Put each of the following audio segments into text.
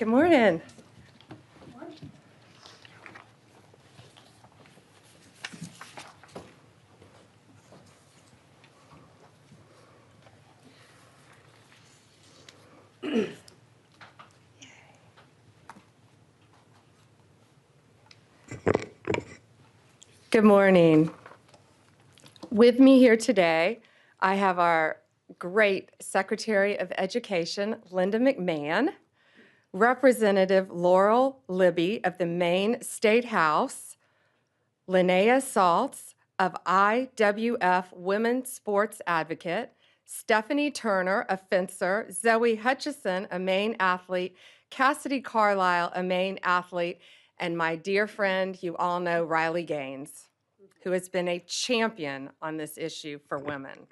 Good morning. Good morning. With me here today, I have our great Secretary of Education, Linda McMahon, Representative Laurel Libby of the Maine State House, Linnea Saltz of IWF Women's Sports Advocate, Stephanie Turner, a fencer, Zoe Hutchison, a Maine athlete, Cassidy Carlisle, a Maine athlete, and my dear friend, you all know, Riley Gaines, who has been a champion on this issue for women.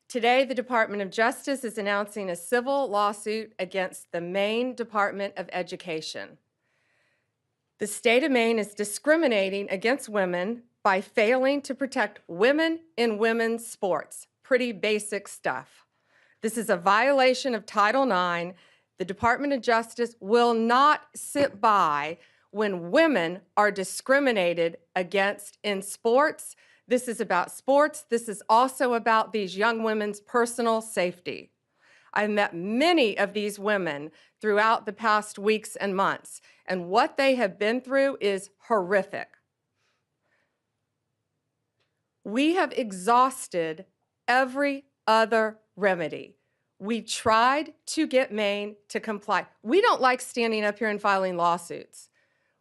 Today, the Department of Justice is announcing a civil lawsuit against the Maine Department of Education. The state of Maine is discriminating against women by failing to protect women in women's sports. Pretty basic stuff. This is a violation of Title IX. The Department of Justice will not sit by when women are discriminated against in sports. This is about sports. This is also about these young women's personal safety. I've met many of these women throughout the past weeks and months, and what they have been through is horrific. We have exhausted every other remedy. We tried to get Maine to comply. We don't like standing up here and filing lawsuits.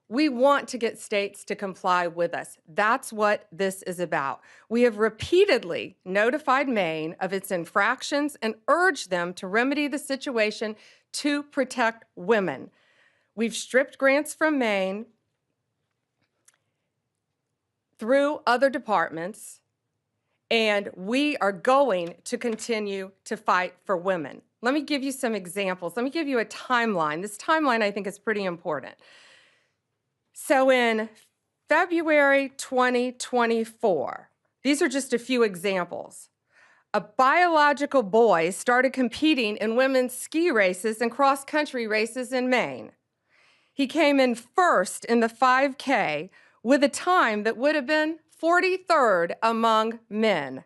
We want to get states to comply with us. That's what this is about. We have repeatedly notified Maine of its infractions and urged them to remedy the situation to protect women. We've stripped grants from Maine through other departments, and we are going to continue to fight for women. Let me give you some examples. Let me give you a timeline. This timeline, I think, is pretty important. So in February 2024, these are just a few examples. A biological boy started competing in women's ski races and cross-country races in Maine. He came in first in the 5K with a time that would have been 43rd among men.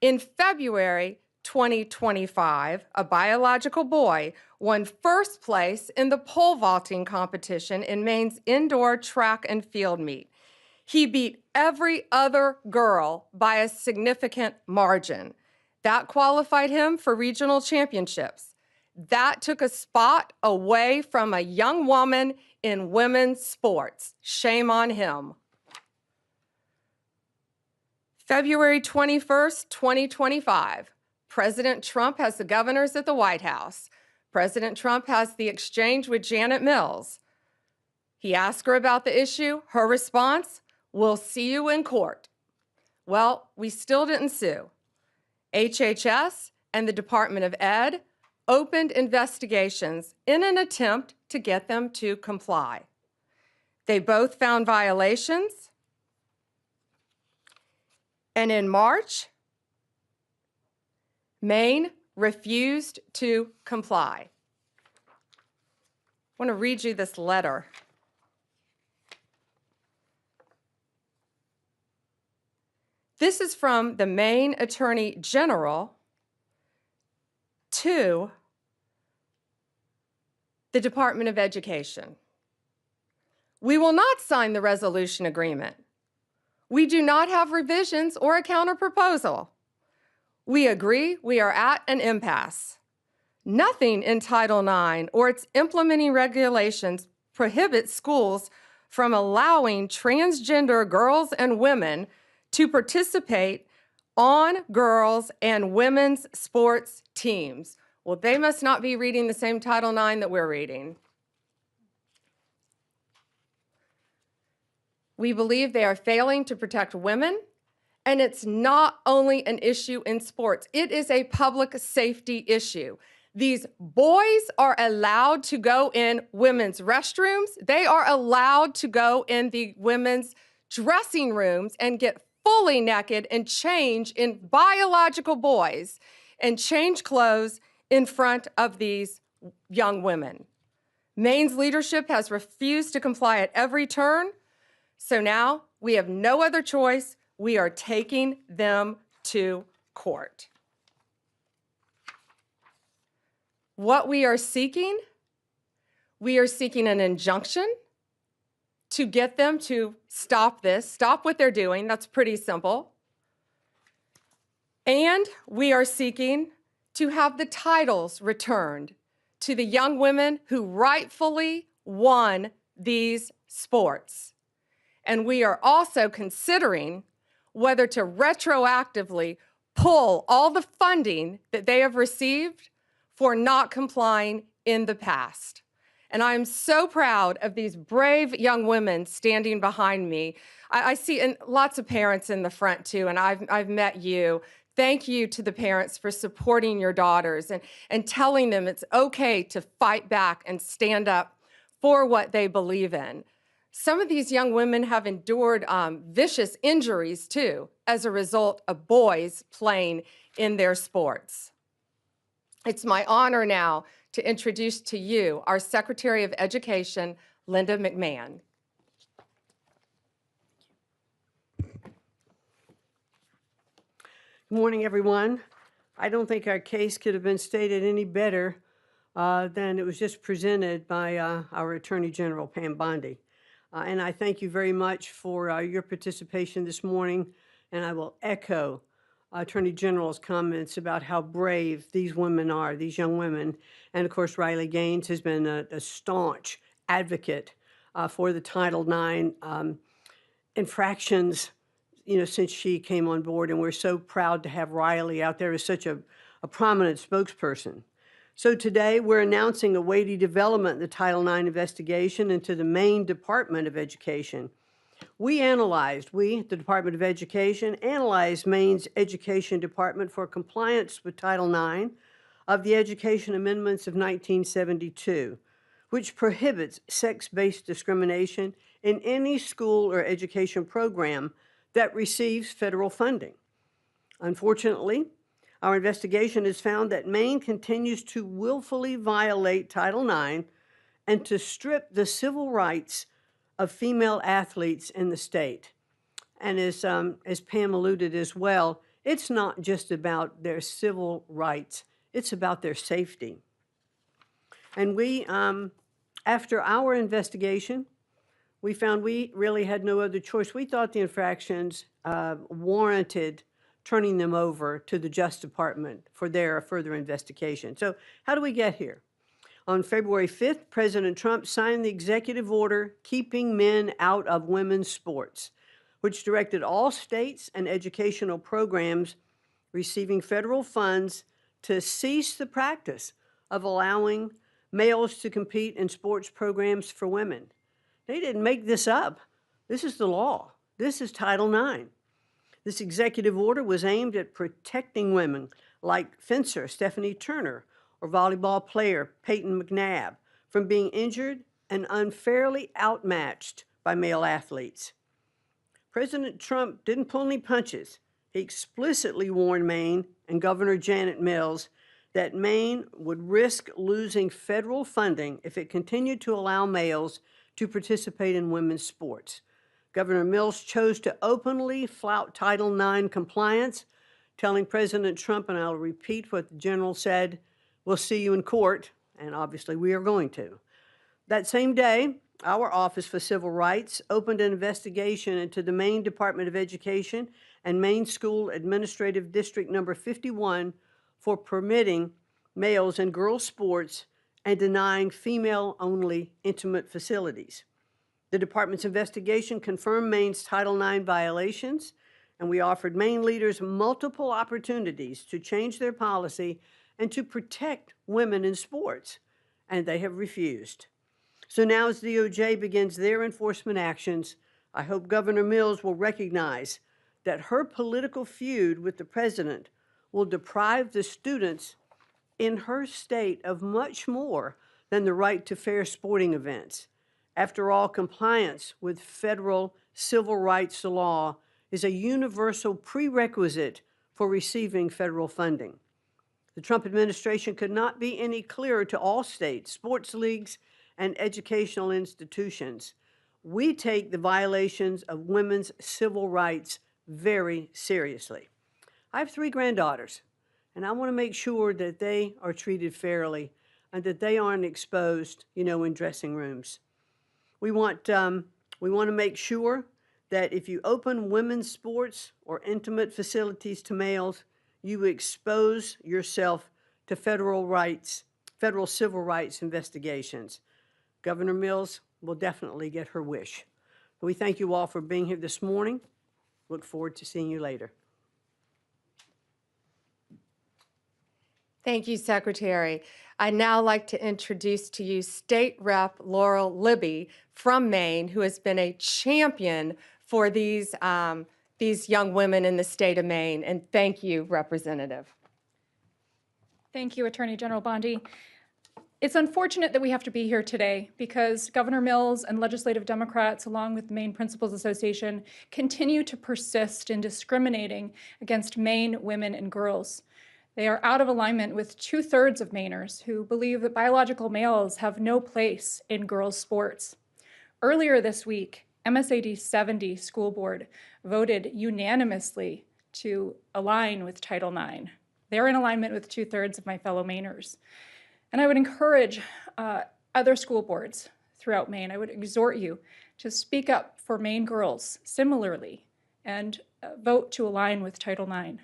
In February 2025, a biological boy won first place in the pole vaulting competition in Maine's indoor track and field meet. He beat every other girl by a significant margin. That qualified him for regional championships. That took a spot away from a young woman in women's sports. Shame on him. February 21st, 2025, President Trump has the governors at the White House. President Trump has the exchange with Janet Mills. He asked her about the issue. Her response, "We'll see you in court." Well, we still didn't sue. HHS and the Department of Ed opened investigations in an attempt to get them to comply. They both found violations. And in March, Maine refused to comply. I want to read you this letter. This is from the Maine Attorney General to the Department of Education. We will not sign the resolution agreement. We do not have revisions or a counterproposal. We agree we are at an impasse. Nothing in Title IX or its implementing regulations prohibits schools from allowing transgender girls and women to participate on girls' and women's sports teams. Well, they must not be reading the same Title IX that we're reading. We believe they are failing to protect women, and it's not only an issue in sports, it is a public safety issue. These boys are allowed to go in women's restrooms. They are allowed to go in the women's dressing rooms and get fully naked and change in biological boys and change clothes in front of these young women. Maine's leadership has refused to comply at every turn, so now we have no other choice. We are taking them to court. What we are seeking an injunction to get them to stop this, stop what they're doing. That's pretty simple. And we are seeking to have the titles returned to the young women who rightfully won these sports. And we are also considering whether to retroactively pull all the funding that they have received for not complying in the past. And I'm so proud of these brave young women standing behind me. I see and lots of parents in the front too, and I've met you. Thank you to the parents for supporting your daughters and telling them it's okay to fight back and stand up for what they believe in. Some of these young women have endured vicious injuries too as a result of boys playing in their sports. It's my honor now to introduce to you our Secretary of Education, Linda McMahon. Good morning, everyone. I don't think our case could have been stated any better than it was just presented by our Attorney General, Pam Bondi. And I thank you very much for your participation this morning, and I will echo Attorney General's comments about how brave these women are, these young women. And of course, Riley Gaines has been a staunch advocate for the Title IX infractions, since she came on board, and we're so proud to have Riley out there as such a prominent spokesperson. So today we're announcing a weighty development in the Title IX investigation into the Maine Department of Education. We, the Department of Education, analyzed Maine's Education Department for compliance with Title IX of the Education Amendments of 1972, which prohibits sex-based discrimination in any school or education program that receives federal funding. Unfortunately, our investigation has found that Maine continues to willfully violate Title IX and to strip the civil rights of female athletes in the state. And as Pam alluded as well, it's not just about their civil rights, it's about their safety. And we, after our investigation, we found we really had no other choice. We thought the infractions warranted turning them over to the Justice Department for their further investigation. So how do we get here? On February 5th, President Trump signed the executive order keeping men out of women's sports, which directed all states and educational programs receiving federal funds to cease the practice of allowing males to compete in sports programs for women. They didn't make this up. This is the law. This is Title IX. This executive order was aimed at protecting women like fencer Stephanie Turner or volleyball player Peyton McNabb from being injured and unfairly outmatched by male athletes. President Trump didn't pull any punches. He explicitly warned Maine and Governor Janet Mills that Maine would risk losing federal funding if it continued to allow males to participate in women's sports. Governor Mills chose to openly flout Title IX compliance, telling President Trump, and I'll repeat what the general said, "We'll see you in court," and obviously we are going to. That same day, our Office for Civil Rights opened an investigation into the Maine Department of Education and Maine School Administrative District Number 51 for permitting males and girls sports and denying female-only intimate facilities. The department's investigation confirmed Maine's Title IX violations, and we offered Maine leaders multiple opportunities to change their policy and to protect women in sports, and they have refused. So now as the DOJ begins their enforcement actions, I hope Governor Mills will recognize that her political feud with the president will deprive the students in her state of much more than the right to fair sporting events. After all, compliance with federal civil rights law is a universal prerequisite for receiving federal funding. The Trump administration could not be any clearer to all states, sports leagues, and educational institutions. We take the violations of women's civil rights very seriously. I have 3 granddaughters, and I want to make sure that they are treated fairly and that they aren't exposed, in dressing rooms. We want to make sure that if you open women's sports or intimate facilities to males, you expose yourself to federal civil rights investigations. Governor Mills will definitely get her wish. We thank you all for being here this morning. Look forward to seeing you later. Thank you, Secretary. I'd now like to introduce to you State Rep Laurel Libby from Maine, who has been a champion for these young women in the state of Maine. And thank you, Representative. Thank you, Attorney General Bondi. It's unfortunate that we have to be here today because Governor Mills and legislative Democrats, along with the Maine Principals Association, continue to persist in discriminating against Maine women and girls. They are out of alignment with 2/3 of Mainers who believe that biological males have no place in girls' sports. Earlier this week, MSAD 70 School Board voted unanimously to align with Title IX. They're in alignment with 2/3 of my fellow Mainers. And I would encourage other school boards throughout Maine, I would exhort you to speak up for Maine girls similarly and vote to align with Title IX.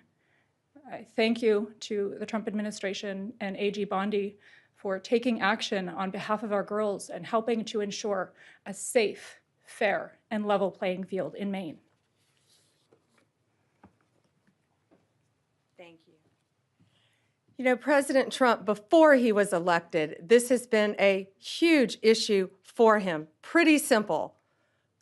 I thank you to the Trump administration and AG Bondi for taking action on behalf of our girls and helping to ensure a safe, fair, and level playing field in Maine. Thank you. You know, President Trump, before he was elected, this has been a huge issue for him. Pretty simple.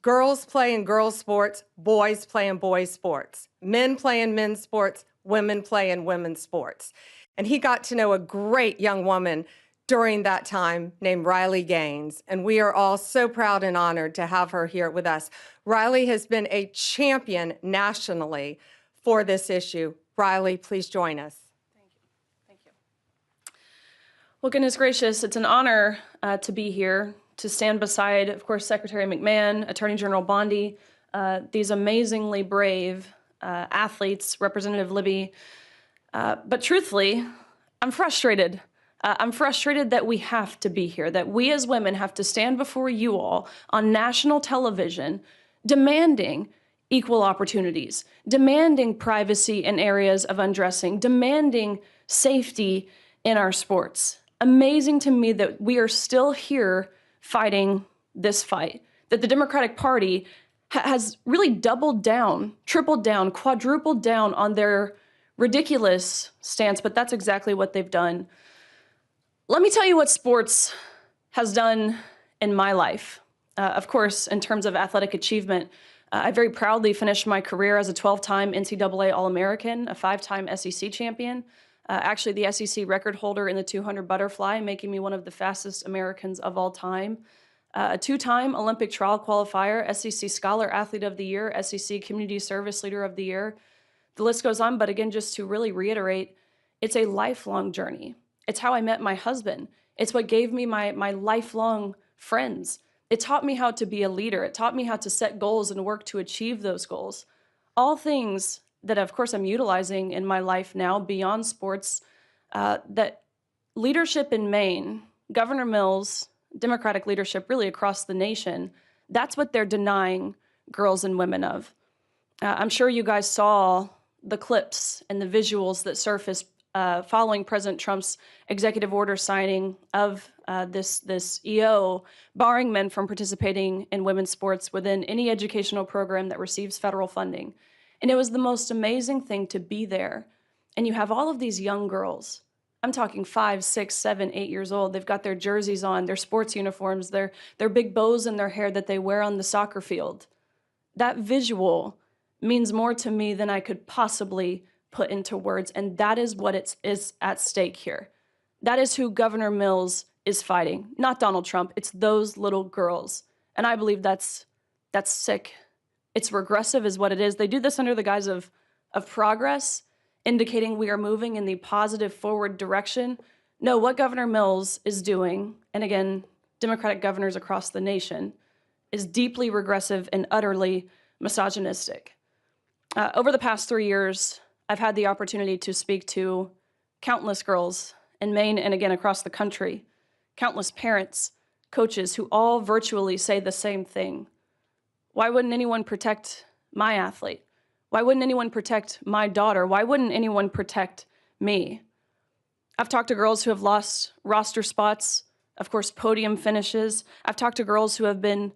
Girls play in girls' sports, boys play in boys' sports. Men play in men's sports, women play in women's sports. And he got to know a great young woman during that time named Riley Gaines. And we are all so proud and honored to have her here with us. Riley has been a champion nationally for this issue. Riley, please join us. Thank you. Well, goodness gracious, it's an honor to be here, to stand beside, of course, Secretary McMahon, Attorney General Bondi, these amazingly brave athletes, Representative Libby. But truthfully, I'm frustrated. I'm frustrated that we have to be here, that we as women have to stand before you all on national television demanding equal opportunities, demanding privacy in areas of undressing, demanding safety in our sports. Amazing to me that we are still here fighting this fight, that the Democratic Party has really doubled down, tripled down, quadrupled down on their ridiculous stance, but that's exactly what they've done. Let me tell you what sports has done in my life. Of course, in terms of athletic achievement, I very proudly finished my career as a 12-time NCAA All-American, a 5-time SEC champion, actually the SEC record holder in the 200 butterfly, making me one of the fastest Americans of all time. A 2-time Olympic trial qualifier, SEC Scholar Athlete of the Year, SEC Community Service Leader of the Year. The list goes on, but again, just to really reiterate, it's a lifelong journey. It's how I met my husband. It's what gave me my lifelong friends. It taught me how to be a leader. It taught me how to set goals and work to achieve those goals. All things that, of course, I'm utilizing in my life now beyond sports, that leadership in Maine, Governor Mills, Democratic leadership really across the nation, that's what they're denying girls and women of. I'm sure you guys saw the clips and the visuals that surfaced following President Trump's executive order signing of this EO, barring men from participating in women's sports within any educational program that receives federal funding. And it was the most amazing thing to be there. And you have all of these young girls. I'm talking 5, 6, 7, 8 years old. They've got their jerseys on, their sports uniforms, their big bows in their hair that they wear on the soccer field. That visual means more to me than I could possibly put into words, and that is what is at stake here. That is who Governor Mills is fighting, not Donald Trump. It's those little girls, and I believe that's sick. It's regressive is what it is. They do this under the guise of progress, indicating we are moving in the positive forward direction. No, what Governor Mills is doing, and again, Democratic governors across the nation, is deeply regressive and utterly misogynistic. Over the past 3 years, I've had the opportunity to speak to countless girls in Maine and again across the country, countless parents, coaches who all virtually say the same thing. Why wouldn't anyone protect my athlete? Why wouldn't anyone protect my daughter? Why wouldn't anyone protect me? I've talked to girls who have lost roster spots, of course, podium finishes. I've talked to girls who have been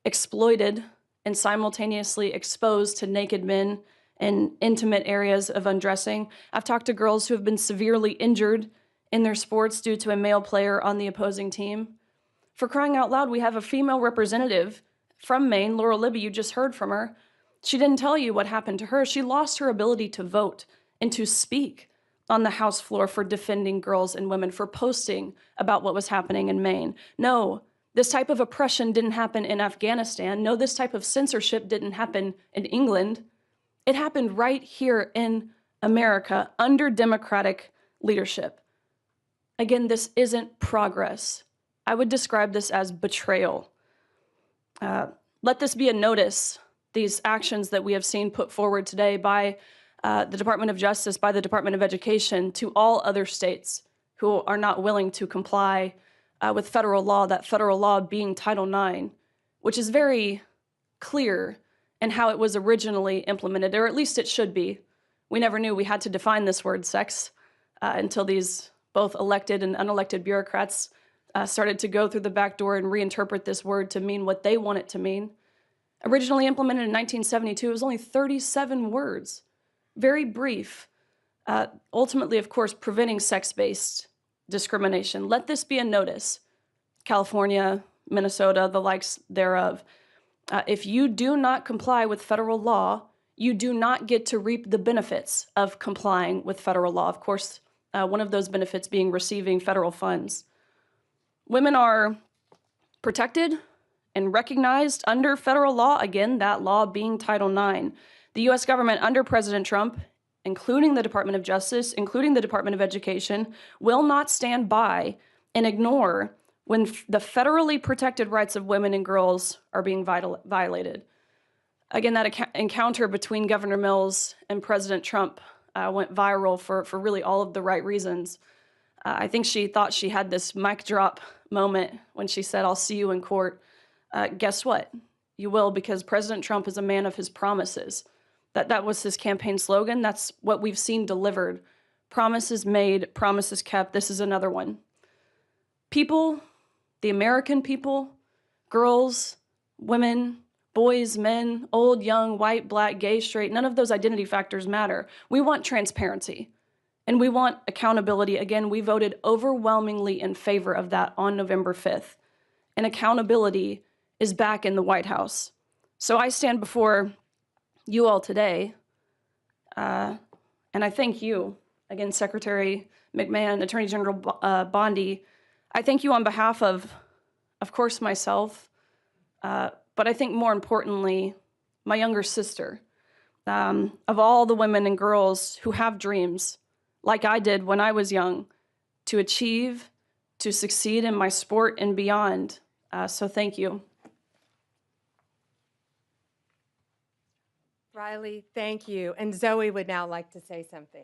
exploited and simultaneously exposed to naked men in intimate areas of undressing. I've talked to girls who have been severely injured in their sports due to a male player on the opposing team. For crying out loud, we have a female representative from Maine, Laura Libby, you just heard from her. She didn't tell you what happened to her. She lost her ability to vote and to speak on the House floor for defending girls and women, for posting about what was happening in Maine. No, this type of oppression didn't happen in Afghanistan. No, this type of censorship didn't happen in England. It happened right here in America under Democratic leadership. Again, this isn't progress. I would describe this as betrayal. Let this be a notice, these actions that we have seen put forward today by the Department of Justice, by the Department of Education, to all other states who are not willing to comply with federal law, that federal law being Title IX, which is very clear in how it was originally implemented, or at least it should be. We never knew we had to define this word sex until these both elected and unelected bureaucrats started to go through the back door and reinterpret this word to mean what they want it to mean. Originally implemented in 1972, it was only 37 words, very brief. Ultimately, of course, preventing sex-based discrimination. Let this be a notice. California, Minnesota, the likes thereof. If you do not comply with federal law, you do not get to reap the benefits of complying with federal law. Of course, one of those benefits being receiving federal funds. Women are protected and recognized under federal law, again, that law being Title IX. The U.S. government under President Trump, including the Department of Justice, including the Department of Education, will not stand by and ignore when the federally protected rights of women and girls are being violated. Again, that encounter between Governor Mills and President Trump went viral for really all of the right reasons. I think she thought she had this mic drop moment when she said, "I'll see you in court." Guess what? You will, because President Trump is a man of his promises. That was his campaign slogan. That's what we've seen delivered. Promises made, promises kept. This is another one. People, the American people, girls, women, boys, men, old, young, white, black, gay, straight, none of those identity factors matter. We want transparency and we want accountability. Again, we voted overwhelmingly in favor of that on November 5th. And accountability is back in the White House. So I stand before you all today, and I thank you, again, Secretary McMahon, Attorney General Bondi. I thank you on behalf of course, myself, but I think more importantly, my younger sister, of all the women and girls who have dreams, like I did when I was young, to achieve, to succeed in my sport and beyond. So thank you. Riley, thank you. And Zoe would now like to say something.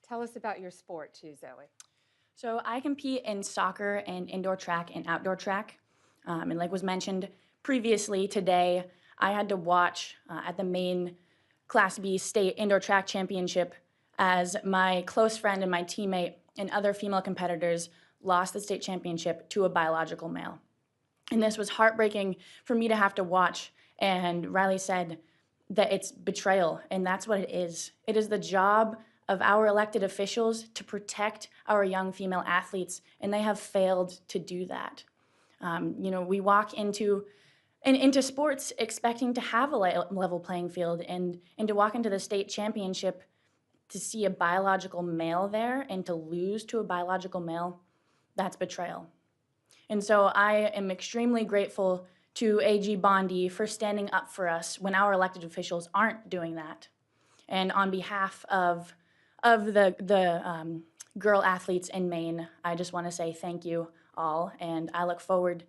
Tell us about your sport too, Zoe. So I compete in soccer and indoor track and outdoor track. And like was mentioned previously today, I had to watch at the Maine Class B State Indoor Track Championship as my close friend and my teammate and other female competitors lost the state championship to a biological male. And this was heartbreaking for me to have to watch. And Riley said that it's betrayal, and that's what it is. It is the job of our elected officials to protect our young female athletes, and they have failed to do that. We walk into sports expecting to have a level playing field, and to walk into the state championship to see a biological male there and to lose to a biological male, that's betrayal. And so I am extremely grateful to AG Bondi for standing up for us when our elected officials aren't doing that. And on behalf of of the girl athletes in Maine, I just want to say thank you all, and I look forward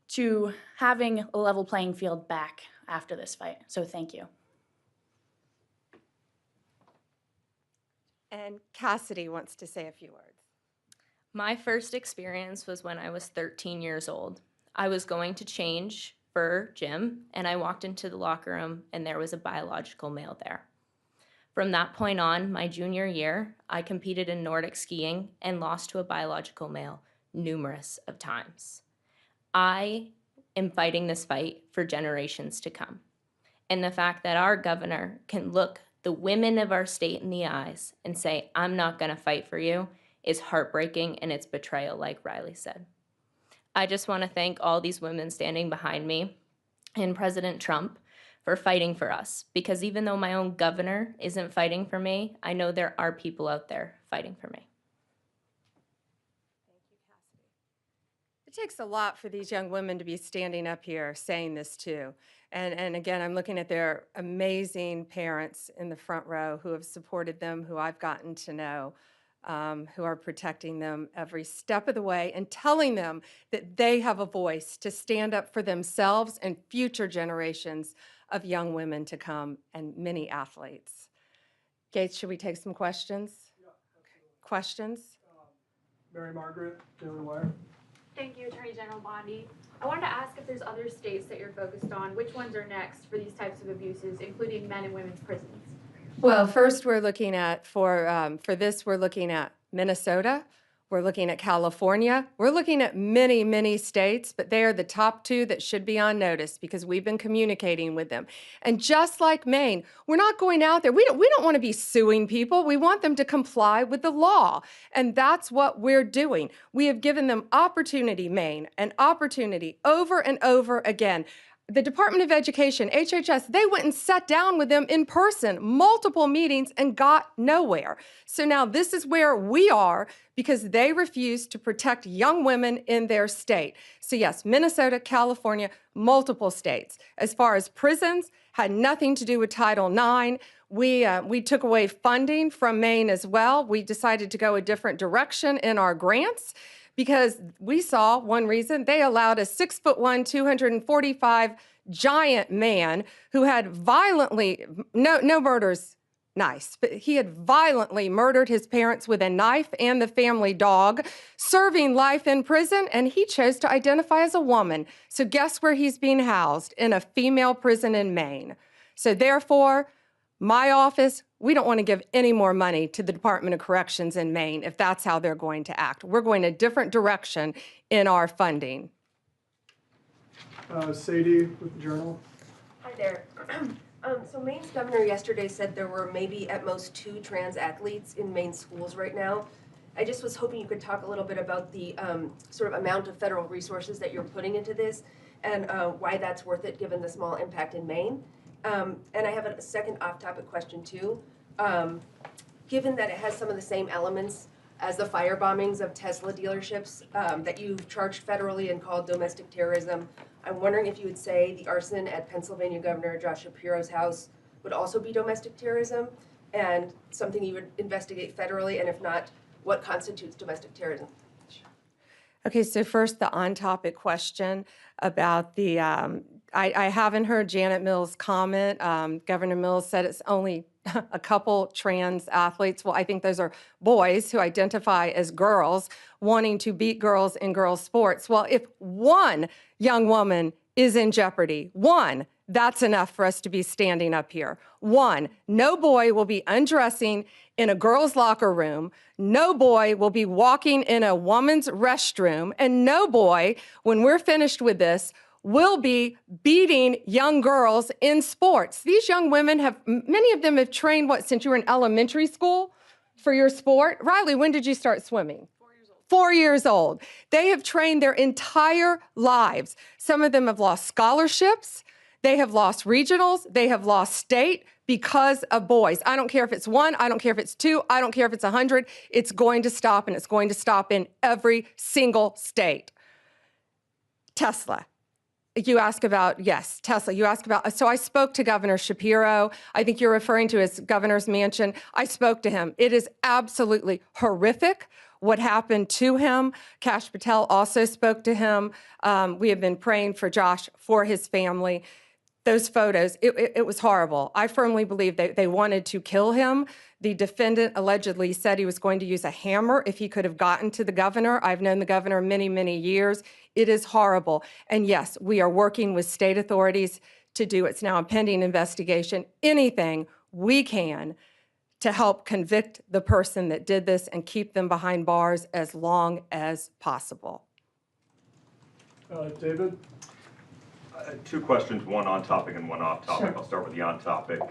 to having a level playing field back after this fight. So thank you. And Cassidy wants to say a few words. My first experience was when I was 13 years old. I was going to change for gym, and I walked into the locker room, and there was a biological male there. From that point on, my junior year, I competed in Nordic skiing and lost to a biological male numerous of times. I am fighting this fight for generations to come. And the fact that our governor can look the women of our state in the eyes and say, I'm not going to fight for you, is heartbreaking, and it's betrayal, like Riley said. I just want to thank all these women standing behind me and President Trump for fighting for us, because even though my own governor isn't fighting for me, I know there are people out there fighting for me. It takes a lot for these young women to be standing up here saying this too. And again, I'm looking at their amazing parents in the front row who have supported them, who I've gotten to know, who are protecting them every step of the way and telling them that they have a voice to stand up for themselves and future generations of young women to come and many athletes. Gates, should we take some questions? Yeah, absolutely. Questions? Mary Margaret, Daily Wire. Thank you, Attorney General Bondi. I wanted to ask if there's other states that you're focused on. Which ones are next for these types of abuses, including men and women's prisons? Well, first we're looking at, for this, we're looking at Minnesota, we're looking at California, we're looking at many, many states, but they are the top two that should be on notice because we've been communicating with them. And just like Maine, we're not going out there, we don't want to be suing people, we want them to comply with the law. And that's what we're doing. We have given them opportunity, Maine, an opportunity over and over again. The Department of Education, HHS, they went and sat down with them in person, multiple meetings, and got nowhere. So now this is where we are because they refuse to protect young women in their state. So yes, Minnesota, California, multiple states. As far as prisons, had nothing to do with Title IX. We took away funding from Maine as well. We decided to go a different direction in our grants, because we saw one reason they allowed a 6'1", 245 giant man who had violently, no murders, nice, but he had violently murdered his parents with a knife and the family dog, serving life in prison, and he chose to identify as a woman. So guess where he's being housed? In a female prison in Maine. So therefore, my office, we don't want to give any more money to the Department of Corrections in Maine if that's how they're going to act. We're going a different direction in our funding. Sadie with the Journal. Hi there. So Maine's governor yesterday said there were maybe at most 2 trans athletes in Maine schools right now. I just was hoping you could talk a little bit about the sort of amount of federal resources that you're putting into this and why that's worth it given the small impact in Maine. And I have a second off-topic question too. Given that it has some of the same elements as the fire bombings of Tesla dealerships that you've charged federally and called domestic terrorism, I'm wondering if you would say the arson at Pennsylvania Governor Josh Shapiro's house would also be domestic terrorism and something you would investigate federally, and if not, what constitutes domestic terrorism? Okay, so first the on-topic question about the, I haven't heard Janet Mills' comment. Governor Mills said it's only a couple trans athletes. Well, I think those are boys who identify as girls wanting to beat girls in girls' sports. Well, if one young woman is in jeopardy, one, that's enough for us to be standing up here. One, no boy will be undressing in a girl's locker room. No boy will be walking in a woman's restroom. And no boy, when we're finished with this, will be beating young girls in sports. These young women have, many of them have trained, what, since you were in elementary school for your sport? Riley, when did you start swimming? 4 years old. They have trained their entire lives. Some of them have lost scholarships. They have lost regionals. They have lost state because of boys. I don't care if it's 1. I don't care if it's 2. I don't care if it's 100. It's going to stop, and it's going to stop in every single state. Tesla. You ask about, yes, Tesla. You ask about, so I spoke to Governor Shapiro. I think you're referring to his governor's mansion. I spoke to him. It is absolutely horrific what happened to him. Kash Patel also spoke to him. We have been praying for Josh, for his family. Those photos, it was horrible. I firmly believe they wanted to kill him. The defendant allegedly said he was going to use a hammer if he could have gotten to the governor. I've known the governor many, many years. It is horrible. And yes, we are working with state authorities to do, it's now a pending investigation, anything we can to help convict the person that did this and keep them behind bars as long as possible. David? Two questions, one on topic and one off topic. I'll start with the on topic.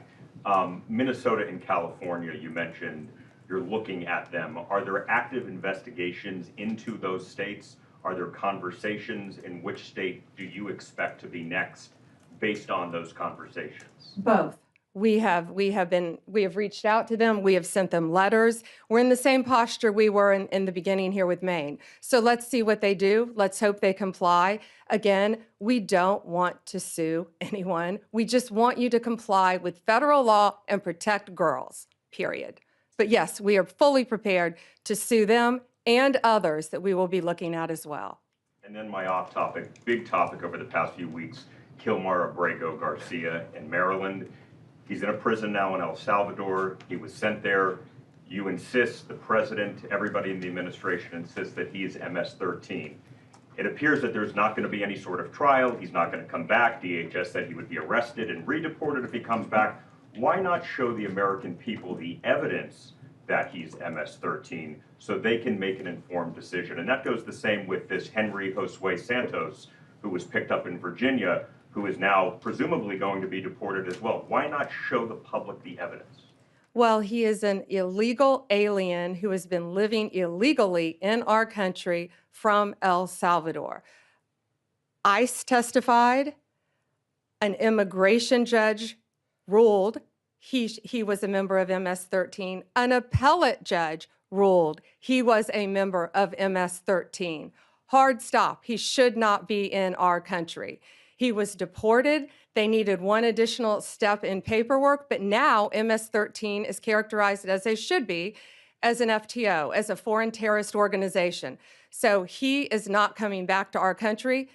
Minnesota and California, you mentioned you're looking at them. Are there active investigations into those states? Are there conversations? In which state do you expect to be next based on those conversations? Both. We have reached out to them. We have sent them letters. We're in the same posture we were in the beginning here with Maine. So let's see what they do. Let's hope they comply. Again, we don't want to sue anyone. We just want you to comply with federal law and protect girls, period. But yes, we are fully prepared to sue them and others that we will be looking at as well. And then my off topic, big topic over the past few weeks, Kilmar Abrego Garcia in Maryland. He's in a prison now in El Salvador. He was sent there. You insist, the president, everybody in the administration insists that he is MS-13. It appears that there's not going to be any sort of trial. He's not going to come back. DHS said he would be arrested and redeported if he comes back. Why not show the American people the evidence that he's MS-13 so they can make an informed decision? And that goes the same with this Henry Josue Santos, who was picked up in Virginia, who is now presumably going to be deported as well. Why not show the public the evidence? Well, he is an illegal alien who has been living illegally in our country from El Salvador. ICE testified, an immigration judge ruled he was a member of MS-13, an appellate judge ruled he was a member of MS-13. Hard stop, he should not be in our country. He was deported. They needed one additional step in paperwork, but now MS-13 is characterized as they should be, as an FTO, as a foreign terrorist organization. So he is not coming back to our country.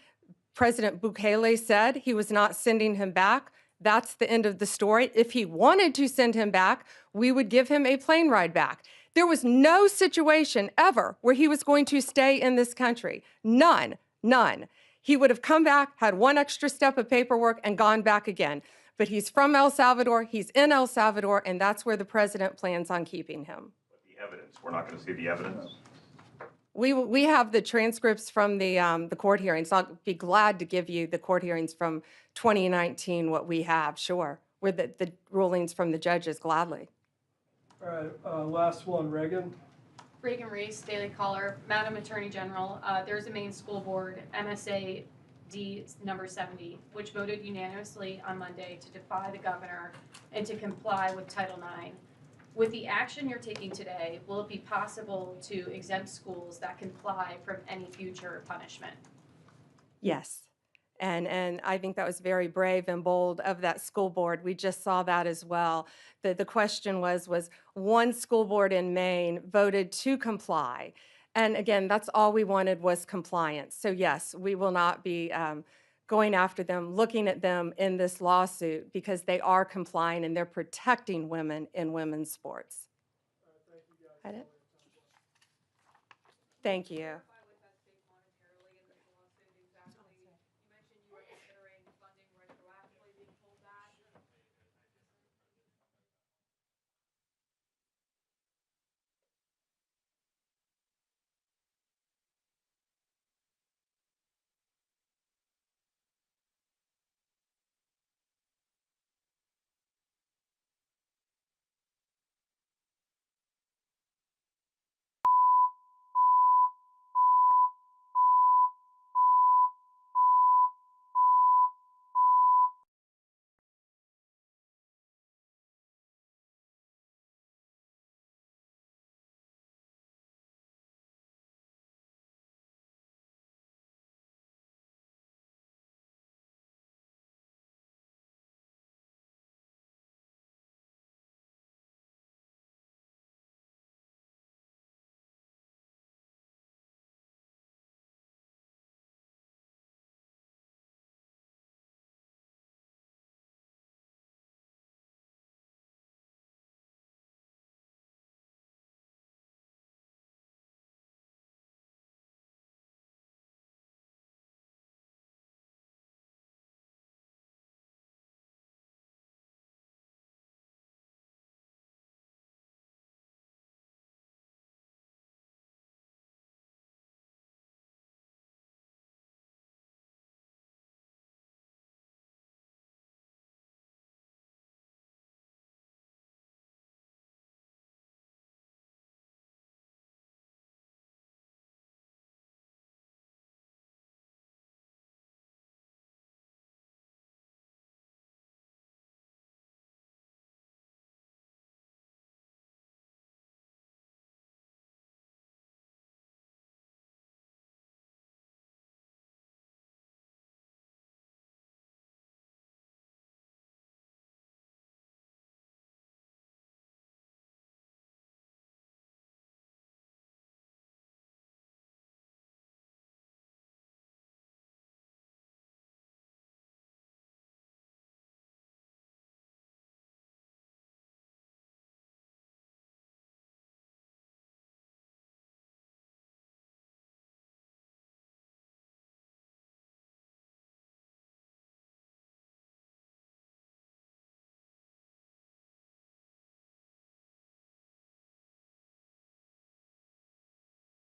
President Bukele said he was not sending him back. That's the end of the story. If he wanted to send him back, we would give him a plane ride back. There was no situation ever where he was going to stay in this country. None, none. He would have come back, had one extra step of paperwork, and gone back again. But he's from El Salvador, he's in El Salvador, and that's where the president plans on keeping him. But the evidence, we're not going to see the evidence? We have the transcripts from the court hearings. I'll be glad to give you the court hearings from 2019, what we have, sure. With the rulings from the judges, gladly. All right, last one, Reagan. Reagan Reese, Daily Caller. Madam Attorney General, there's a Maine school board, MSA D number 70, which voted unanimously on Monday to defy the governor and to comply with Title IX. With the action you're taking today, will it be possible to exempt schools that comply from any future punishment? Yes. And I think that was very brave and bold of that school board. We just saw that as well. The question was one school board in Maine voted to comply. And again, that's all we wanted was compliance. So yes, we will not be going after them, looking at them in this lawsuit because they are complying and they're protecting women in women's sports. Thank you.